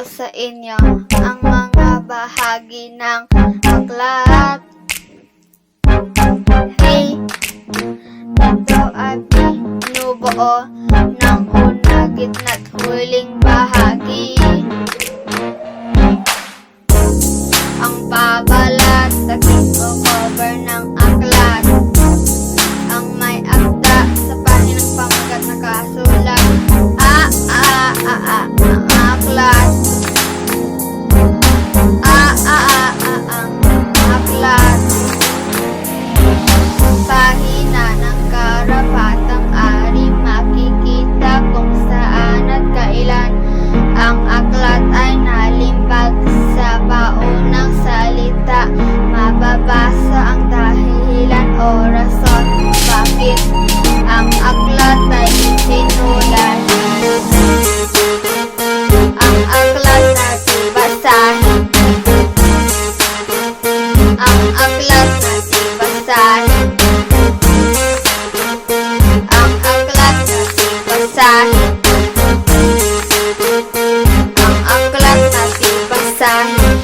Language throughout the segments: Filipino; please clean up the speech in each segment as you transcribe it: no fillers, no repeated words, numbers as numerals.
sa inyo ang mga bahagi ng aklat. Hey, ito ay binubuo ng una, gitna't huling bahagi. Ang pabalat, takip o cover ng aklat. Ang may akda sa pahinang pamagat nakasulat. Ang aklat. Ang aklat. Pahina ng karapatang ari, makikita kung saan at kailan ang aklat ay nalimbag sa paunang salita. Mababasa ang dahilan o rason bakit ang aklat ay isinulat. Ang aklat natin basahin. Ang aklat natin basahin. Ang aklat natin basahin. Ang aklat natin basahin.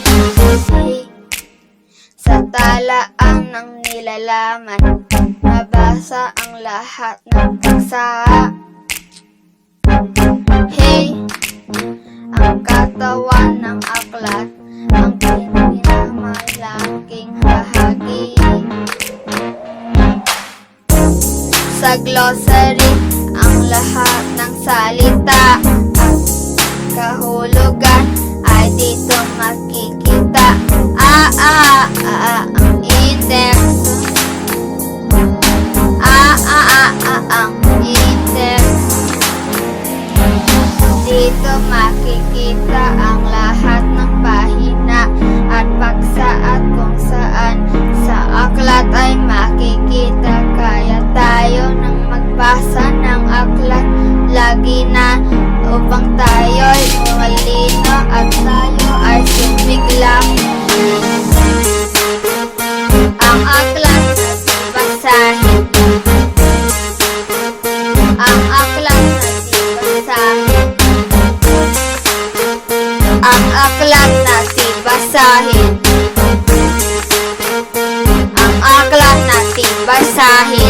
Sa talaan ng nilalaman, mabasa ang lahat ng paksa. Hey, ang katawan ng aklat, ang pinakamalaking bahagi. Sa glossary, ang lahat ng salita at kahulugan ay dito makikita. Ang index. Ang index. Dito makikita ang lahat ng pahina at paksa at kung saan sa aklat ay makikita. Kaya tayo nang magbasa ng aklat lagi na upang tayo'y malino at tayo ay sumigla. Ang aklat natin basahin. Ang aklat natin basahin. Ang aklat natin basahin. Ang aklat natin basahin.